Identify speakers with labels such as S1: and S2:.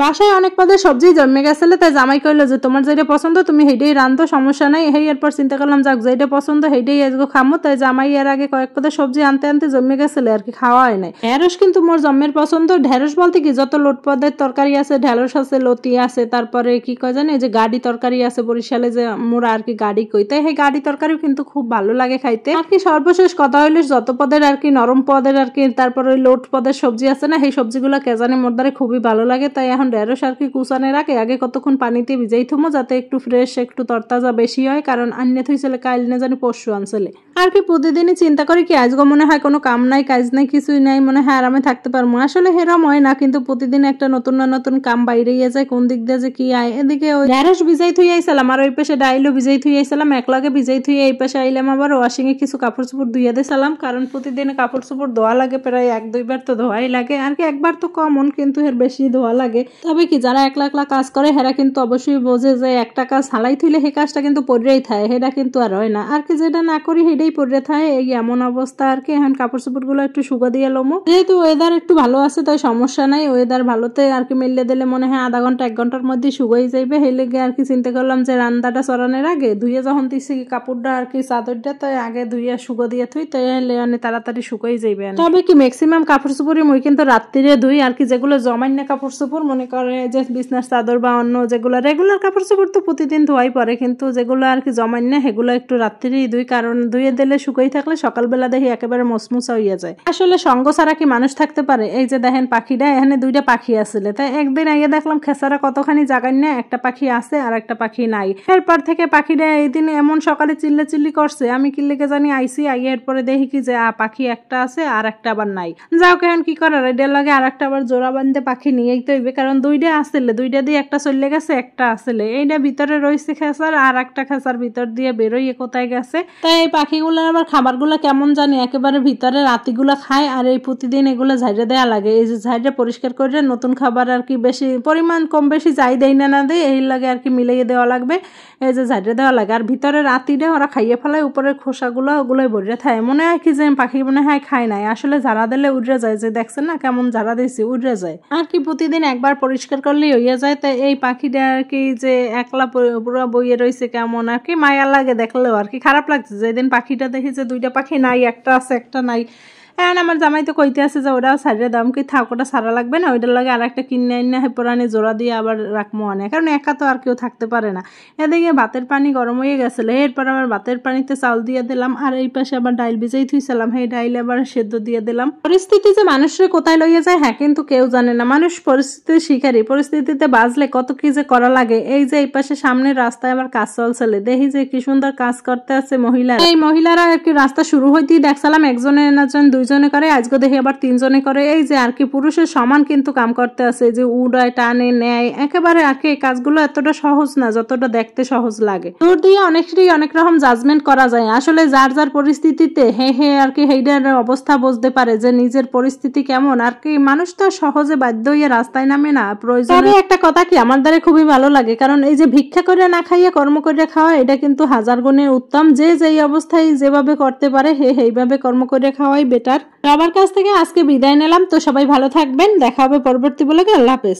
S1: বাসায় অনেক পদের সবজি জমে গেছিল, তাই জামাই কইলো যে তোমার যেটা পছন্দ তুমি সেইটাই রান্ধো, সমস্যা নাই। এরপর চিন্তা করলাম যাক যেটা পছন্দ সেইটাই আজকে খামো। তাই জামাই এর আগে কয়েক পদের সবজি আনতে আনতে জমে গেছিল আর কি, খাওয়া হয় নাই। ঢেঁড়স কিন্তু মোর জম্মের পছন্দ। ঢেঁড়স বলতে কি যত লোট পদের তরকারি আছে, ঢেঁড়স আছে, লতি আছে, তারপরে কি কয় জানে যে গাড়ি তরকারি আছে বরিশালে যে মোরা আর কি গাড়ি কই, তাই এই গাড়ি তরকারিও কিন্তু খুব ভালো লাগে খাইতে আর কি। সর্বশেষ কথা হইলো যত পদের আর কি নরম পদের আর কি, তারপর ওই লোট পদের সবজি আছে না, সেই সবজিগুলো কেজানি মোর দ্বারা খুবই ভালো লাগে। তাই এখন ঢেঁড়স আর কি কুচানের আগে কতক্ষণ পানিতে ভিজাই থুমো যাতে একটু ফ্রেশ একটু তরতাজা বেশি হয়, কারণ আন্নে থইছিলে কাইল না জানি পরশু আনছিলে আর কি। প্রতিদিনই চিন্তা করি কি আজকে মনে হয় কোনো কাম নাই কাজ নাই কিছুই নাই, মনে হয় আরামে থাকতে পারবো। আসলে হেরম হয় না, কিন্তু প্রতিদিন একটা নতুন না নতুন কাম বাইরেই যায়, কোন দিক দিয়ে যে কি আয়। এদিকে ওই ঢেঁড়স ভিজাই থুই আইছিলাম আর ওই পাশে ডাইলও ভিজাই থুই আইছিলাম, একলাগে ভিজাই থুই এই পাশে আইলাম আবার ওয়াশিং এ কিছু কাপড় চোপড় ধুইয়া দিয়েছিলাম, কারণ প্রতিদিন কাপড় চোপড় ধোয়া লাগে প্রায় 1-2 বার তো ধোয়াই লাগে আর কি। একবার তো কমন, কিন্তু এর বেশি ধোয়া লাগে। তবে কি যারা একলা একলা কাজ করে হেরা কিন্তু অবশ্যই বোঝে যে একটা কাজ হালাই থইলে সেই কাজটা কিন্তু পড়েই থাকে, সেটা কিন্তু আর হয় না আর কি। যেটা না করি সেটাই পড়ে থাকে, এই এমন অবস্থা আর কি। এখন কাপড় চোপড় গুলো একটু শুকা দিয়ে লমো, যেহেতু ওয়েদার একটু ভালো আছে তাই সমস্যা নাই। ওয়েদার ভালোতে আর কি মেললে দিলে মনে হয় আধা ঘন্টা 1 ঘন্টার মধ্যে শুকাই যাইবে। সেই লেগে আর কি চিন্তা করলাম যে রান্নাটা চড়ানোর আগে ধুয়ে যখন দিচ্ছি কাপড়টা আর কি চাদরটা, তাই আগে ধুইয়া শুকা দিয়ে থুই, তাই তাড়াতাড়ি শুকাই যাইবে। তবে কি ম্যাক্সিমাম কাপড় চোপড়ই মই কিন্তু রাত্রিরে ধুই আর কি। যেগুলো জমান্য কাপড় চোপড় মনে করে যে বিছনার চাদর বা অন্য যেগুলো রেগুলার কাপড় চোপড় তো প্রতিদিন ধোয়াই পড়ে, কিন্তু যেগুলো আর কি জমান্য সেগুলো একটু রাত্রিরেই ধুই, কারণ ধুয়ে দিলে শুকাই থাকলে সকালবেলা দেখি একেবারে মসমুসা হইয়া যায়। আসলে সঙ্গ ছাড়া কি মানুষ থাকতে পারে? এই যে দেখেন পাখিটা, এখানে 2টা পাখি আসলে, তাই একদিন আইয়া দেখলাম খেসারা কতখানি জায়গায় না একটা পাখি আছে আর একটা পাখি নাই। এরপর থেকে পাখিটা এই দিন এমন সকালে চিল্লি করছে, আমি কি লেগে জানি আইসি আইয়া এরপরে দেখি কি যে পাখি একটা আছে আর একটা আবার নাই। যাও কেন কি করার, এটার লাগে আর একটা আবার জোড়া বান্ধে পাখি নিয়েই তো হইবে, কারণ 2টা আসলে 2টা দিয়ে একটা চলে গেছে, একটা আসলে এইটা ভিতরে রয়েছে খেসার, আর একটা খেসার ভিতর দিয়ে বেরোইয়ে কোথায় গেছে। তাই এই পাখিগুলো আবার খাবারগুলো কেমন জানি একেবারে ভিতরে রাতিগুলো খায়, আর এই প্রতিদিন এগুলো ঝাইড়ে দেওয়া লাগে। এই যে ঝাইড়ে পরিষ্কার করে নতুন খাবার আর কি বেশি পরিমাণ কম বেশি যাই দেয় না দেয় এই লাগে আর কি মিলাইয়ে দেওয়া লাগবে, এই যে ঝাইড়ে দেওয়া লাগে। আর ভিতরে রাতিটা ওরা খাইয়ে ফেলায়, উপরের খোসাগুলো ওগুলোই ভরে থাকে। মনে হয় কি যে পাখি মনে হয় খায় নাই, আসলে ঝাড়া দিলে উড়ে যায়, যে দেখছেন না কেমন ঝাড়া দিয়েছি উড়ে যায় আর কি। প্রতিদিন একবার পরিষ্কার করলেই হইয়া যায়। তাই এই পাখিটা আর কি যে একলা পুরো বইয়ে রয়েছে কেমন আর কি মায়া লাগে দেখলেও আর কি। খারাপ লাগছে যেদিন পাখিটা দেখি যে 2টা পাখি নাই, একটা আছে একটা নাই। এখন আমার জামাই তো কইতে আছে যে ওটা সাইডে দাম কি থাক, ওটা সারা লাগবে না, ওইটার লাগে আর একটা কিনে এনে পুরানি জোড়া দিয়ে আবার রাখবো অনেক, কারণ একা তো আর কেউ থাকতে পারে না। এদিকে ভাতের পানি গরম হয়ে গেছিল, এরপর আবার ভাতের পানিতে চাউল দিয়ে দিলাম, আর এই পাশে আবার ডাইল ভিজাই থুইছিলাম, সেই ডাইল আবার সেদ্ধ দিয়ে দিলাম। পরিস্থিতি যে মানুষের কোথায় লইয়া যায় হ্যাঁ কিন্তু কেউ জানে না। মানুষ পরিস্থিতির শিকারী, পরিস্থিতিতে বাজলে কত কি যে করা লাগে। এই যে এই পাশে সামনের রাস্তায় আবার কাজ চলছিল, দেখি যে কি সুন্দর কাজ করতে আছে মহিলারা। এই মহিলারা আর কি রাস্তা শুরু হইতেই দেখছিলাম একজনে নাজন 2জনে করে, আজকে দেখি আবার 3জনে করে। এই যে আর কি পুরুষের সমান কিন্তু কাম করতে আছে, যে উড়ায় টানে নেয় একেবারে আর কি। এই কাজগুলো এতটা সহজ না যতটা দেখতে সহজ লাগে। দূর দিয়ে অনেকেরই অনেক রকম জাজমেন্ট করা যায়, আসলে যার যার পরিস্থিতিতে হে আর কি সেইটার অবস্থা বুঝতে পারে যে নিজের পরিস্থিতি কেমন আর কি। মানুষ তো সহজে বাধ্য হয়ে রাস্তায় নামে না, প্রয়োজনে একটা কথা কি আমার দ্বারা খুবই ভালো লাগে, কারণ এই যে ভিক্ষা করে না খাইয়ে কর্ম করে খাওয়া এটা কিন্তু 1000 গুণে উত্তম। যে যেই অবস্থায় যেভাবে করতে পারে সেইভাবে কর্ম করে খাওয়াই বেটার। সবার কাছ থেকে আজকে বিদায় নিলাম, তো সবাই ভালো থাকবেন, দেখা হবে পরবর্তী ব্লগে। আল্লাহ হাফেজ।